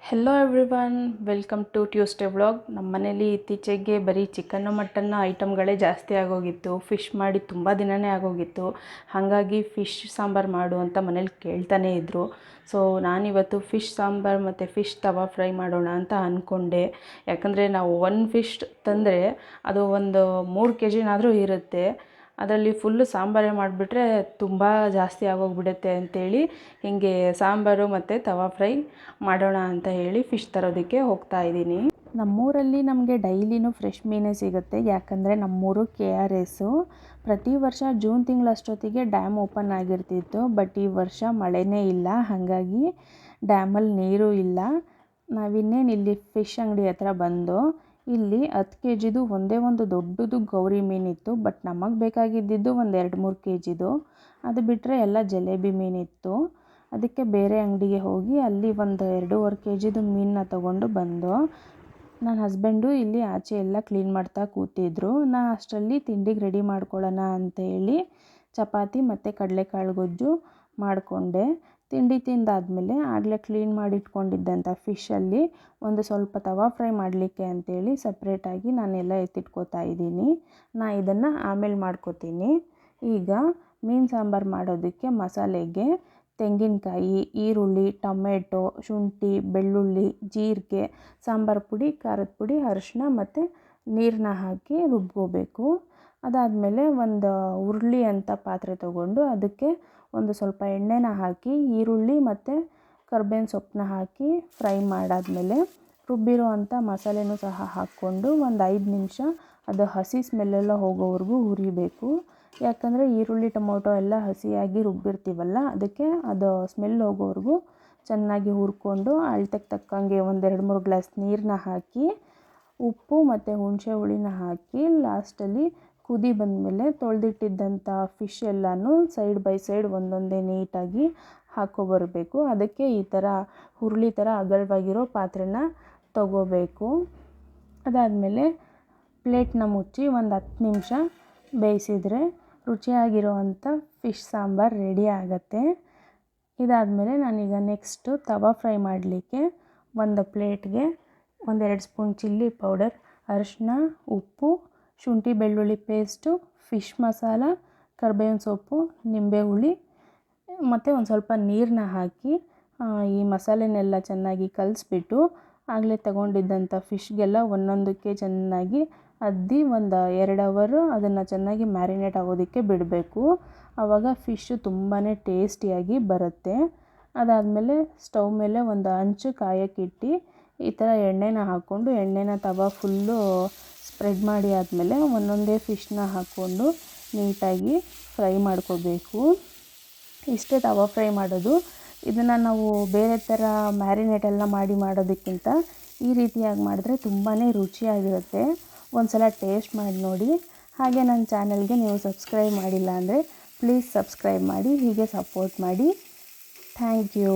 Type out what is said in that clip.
Hello everyone, welcome to Tuesday vlog. ನಮ್ಮ ಮನೇಲಿ ಇತ್ತೀಚೆಗೆ ಬರೀ ಚಿಕನ್ನು ಮಟನ್ನ ಐಟಮ್ಗಳೇ ಜಾಸ್ತಿ ಆಗೋಗಿತ್ತು. ಫಿಶ್ ಮಾಡಿ ತುಂಬ ದಿನವೇ ಆಗೋಗಿತ್ತು. ಹಾಗಾಗಿ ಫಿಶ್ ಸಾಂಬಾರು ಮಾಡು ಅಂತ ಮನೇಲಿ ಕೇಳ್ತಾನೇ ಇದ್ದರು. ಸೊ ನಾನಿವತ್ತು ಫಿಶ್ ಸಾಂಬಾರು ಮತ್ತು ಫಿಶ್ ತವಾ ಫ್ರೈ ಮಾಡೋಣ ಅಂತ ಅಂದ್ಕೊಂಡೆ. ಯಾಕಂದರೆ ನಾವು ಒಂದು ಫಿಶ್ ತಂದರೆ ಅದು ಒಂದು 3 kgನಾದರೂ ಇರುತ್ತೆ. ಅದರಲ್ಲಿ ಫುಲ್ಲು ಸಾಂಬಾರೇ ಮಾಡಿಬಿಟ್ರೆ ತುಂಬ ಜಾಸ್ತಿ ಆಗೋಗ್ಬಿಡುತ್ತೆ ಅಂಥೇಳಿ ಹೀಗೆ ಸಾಂಬಾರು ಮತ್ತು ತವಾ ಫ್ರೈ ಮಾಡೋಣ ಅಂತ ಹೇಳಿ ಫಿಶ್ ತರೋದಕ್ಕೆ ಹೋಗ್ತಾ ಇದ್ದೀನಿ. ನಮ್ಮೂರಲ್ಲಿ ನಮಗೆ ಡೈಲಿನೂ ಫ್ರೆಶ್ ಮೀನೇ ಸಿಗುತ್ತೆ. ಯಾಕಂದರೆ ನಮ್ಮೂರು KRS. ಪ್ರತಿ ವರ್ಷ ಜೂನ್ ತಿಂಗಳಷ್ಟೊತ್ತಿಗೆ ಡ್ಯಾಮ್ ಓಪನ್ ಆಗಿರ್ತಿತ್ತು. ಬಟ್ ಈ ವರ್ಷ ಮಳೆನೇ ಇಲ್ಲ, ಹಾಗಾಗಿ ಡ್ಯಾಮಲ್ಲಿ ನೀರು ಇಲ್ಲ. ನಾವಿನ್ನೇನು ಇಲ್ಲಿ ಫಿಶ್ ಅಂಗಡಿ ಹತ್ರ ಬಂದು ಇಲ್ಲಿ 10 kgದು ಒಂದೇ ಒಂದು ದೊಡ್ಡದು ಗೌರಿ ಮೀನಿತ್ತು. ಬಟ್ ನಮಗೆ ಬೇಕಾಗಿದ್ದಿದ್ದು ಒಂದು 2-3 kgದು. ಅದು ಬಿಟ್ಟರೆ ಎಲ್ಲ ಜಲೇಬಿ ಮೀನಿತ್ತು. ಅದಕ್ಕೆ ಬೇರೆ ಅಂಗಡಿಗೆ ಹೋಗಿ ಅಲ್ಲಿ ಒಂದು 2.5 kgದು ಮೀನನ್ನ ತೊಗೊಂಡು ಬಂದು ನನ್ನ ಹಸ್ಬೆಂಡು ಇಲ್ಲಿ ಆಚೆ ಎಲ್ಲ ಕ್ಲೀನ್ ಮಾಡ್ತಾ ಕೂತಿದ್ರು. ನಾ ಅಷ್ಟರಲ್ಲಿ ತಿಂಡಿಗೆ ರೆಡಿ ಮಾಡ್ಕೊಳ್ಳೋಣ ಅಂತೇಳಿ ಚಪಾತಿ ಮತ್ತು ಕಡಲೆಕಾಳು ಗೊಜ್ಜು ಮಾಡಿಕೊಂಡೆ. ತಿಂಡಿ ತಿಂದಾದಮೇಲೆ ಆಗಲೇ ಕ್ಲೀನ್ ಮಾಡಿಟ್ಕೊಂಡಿದ್ದಂಥ ಫಿಶಲ್ಲಿ ಒಂದು ಸ್ವಲ್ಪ ತವಾ ಫ್ರೈ ಮಾಡಲಿಕ್ಕೆ ಅಂತೇಳಿ ಸಪ್ರೇಟಾಗಿ ನಾನೆಲ್ಲ ಎತ್ತಿಟ್ಕೋತಾ ಇದ್ದೀನಿ. ಇದನ್ನು ಆಮೇಲೆ ಮಾಡ್ಕೋತೀನಿ. ಈಗ ಮೀನು ಸಾಂಬಾರು ಮಾಡೋದಕ್ಕೆ ಮಸಾಲೆಗೆ ತೆಂಗಿನಕಾಯಿ, ಈರುಳ್ಳಿ, ಟೊಮೆಟೊ, ಶುಂಠಿ, ಬೆಳ್ಳುಳ್ಳಿ, ಜೀರಿಗೆ, ಸಾಂಬಾರು ಪುಡಿ, ಖಾರದ ಪುಡಿ, ಅರಿಶಿನ ಮತ್ತು ನೀರನ್ನ ಹಾಕಿ ರುಬ್ಕೋಬೇಕು. ಅದಾದಮೇಲೆ ಒಂದು ಉರುಳಿ ಅಂತ ಪಾತ್ರೆ ತೊಗೊಂಡು ಅದಕ್ಕೆ ಒಂದು ಸ್ವಲ್ಪ ಎಣ್ಣೆನ ಹಾಕಿ ಈರುಳ್ಳಿ ಮತ್ತು ಕರ್ಬೇವಿನ ಸೊಪ್ಪನ್ನ ಹಾಕಿ ಫ್ರೈ ಮಾಡಾದಮೇಲೆ ರುಬ್ಬಿರೋ ಅಂಥ ಮಸಾಲೆನೂ ಸಹ ಹಾಕ್ಕೊಂಡು ಒಂದು 5 ನಿಮಿಷ ಅದು ಹಸಿ ಸ್ಮೆಲ್ಲೆಲ್ಲ ಹೋಗೋವರೆಗೂ ಹುರಿಬೇಕು. ಯಾಕಂದರೆ ಈರುಳ್ಳಿ ಟೊಮೊಟೊ ಎಲ್ಲ ಹಸಿಯಾಗಿ ರುಬ್ಬಿರ್ತೀವಲ್ಲ, ಅದಕ್ಕೆ ಅದು ಸ್ಮೆಲ್ ಹೋಗೋವರೆಗೂ ಚೆನ್ನಾಗಿ ಹುರ್ಕೊಂಡು ಅಳತೆಗೆ ತಕ್ಕಂಗೆ ಒಂದು 2-3 ಗ್ಲಾಸ್ ನೀರನ್ನ ಹಾಕಿ ಉಪ್ಪು ಮತ್ತು ಹುಣಸೆ ಹುಳಿನ ಹಾಕಿ ಲಾಸ್ಟಲ್ಲಿ ಕುದಿ ಬಂದಮೇಲೆ ತೊಳೆದಿಟ್ಟಿದ್ದಂಥ ಫಿಶ್ ಎಲ್ಲನೂ ಸೈಡ್ ಬೈ ಸೈಡ್ ಒಂದೊಂದೇ ನೀಟಾಗಿ ಹಾಕ್ಕೊಬರಬೇಕು. ಅದಕ್ಕೆ ಈ ಥರ ಹುರುಳಿ ಥರ ಅಗಲವಾಗಿರೋ ಪಾತ್ರೆನ ತಗೋಬೇಕು. ಅದಾದಮೇಲೆ ಪ್ಲೇಟ್ನ ಮುಚ್ಚಿ ಒಂದು 10 ನಿಮಿಷ ಬೇಯಿಸಿದರೆ ರುಚಿಯಾಗಿರೋ ಅಂಥ ಫಿಶ್ ಸಾಂಬಾರು ರೆಡಿ ಆಗುತ್ತೆ. ಇದಾದಮೇಲೆ ನಾನೀಗ ನೆಕ್ಸ್ಟು ತವಾ ಫ್ರೈ ಮಾಡಲಿಕ್ಕೆ ಒಂದು ಪ್ಲೇಟ್ಗೆ 1-2 ಸ್ಪೂನ್ ಚಿಲ್ಲಿ ಪೌಡರ್, ಅರಿಶಿನ, ಉಪ್ಪು, ಶುಂಠಿ ಬೆಳ್ಳುಳ್ಳಿ ಪೇಸ್ಟು, ಫಿಶ್ ಮಸಾಲ, ಕರ್ಬೇವಿನ ಸೊಪ್ಪು, ನಿಂಬೆ ಹುಳಿ ಮತ್ತು ಒಂದು ಸ್ವಲ್ಪ ನೀರನ್ನ ಹಾಕಿ ಈ ಮಸಾಲೆನೆಲ್ಲ ಚೆನ್ನಾಗಿ ಕಲಿಸ್ಬಿಟ್ಟು ಆಗಲೇ ತಗೊಂಡಿದ್ದಂಥ ಫಿಶ್ಗೆಲ್ಲ ಒಂದೊಂದಕ್ಕೆ ಚೆನ್ನಾಗಿ ಅದ್ದಿ ಒಂದು 2 ಅವರು ಅದನ್ನು ಚೆನ್ನಾಗಿ ಮ್ಯಾರಿನೇಟ್ ಆಗೋದಕ್ಕೆ ಬಿಡಬೇಕು. ಆವಾಗ ಫಿಶ್ಶು ತುಂಬಾ ಟೇಸ್ಟಿಯಾಗಿ ಬರುತ್ತೆ. ಅದಾದಮೇಲೆ ಸ್ಟವ್ ಮೇಲೆ ಒಂದು ಹಂಚು ಕಾಯಕ್ಕಿಟ್ಟು ಈ ಥರ ಎಣ್ಣೆನ ಹಾಕ್ಕೊಂಡು ಎಣ್ಣೆನ ತವಾ ಫುಲ್ಲು ಸ್ಪ್ರೆಡ್ ಮಾಡಿ ಆದಮೇಲೆ ಒಂದೊಂದೇ ಫಿಶ್ನ ಹಾಕ್ಕೊಂಡು ನೀಟಾಗಿ ಫ್ರೈ ಮಾಡ್ಕೋಬೇಕು. ಇಷ್ಟೇ ತವಾ ಫ್ರೈ ಮಾಡೋದು. ಇದನ್ನು ನಾವು ಬೇರೆ ಥರ ಮ್ಯಾರಿನೇಟೆಲ್ಲ ಮಾಡಿ ಮಾಡೋದಕ್ಕಿಂತ ಈ ರೀತಿಯಾಗಿ ಮಾಡಿದ್ರೆ ತುಂಬಾ ರುಚಿಯಾಗಿರುತ್ತೆ. ಒಂದು ಸಲ ಟೇಸ್ಟ್ ಮಾಡಿ ನೋಡಿ. ಹಾಗೆ ನನ್ನ ಚಾನಲ್ಗೆ ನೀವು ಸಬ್ಸ್ಕ್ರೈಬ್ ಮಾಡಿಲ್ಲ ಅಂದರೆ ಪ್ಲೀಸ್ ಸಬ್ಸ್ಕ್ರೈಬ್ ಮಾಡಿ, ಹೀಗೆ ಸಪೋರ್ಟ್ ಮಾಡಿ. Thank you.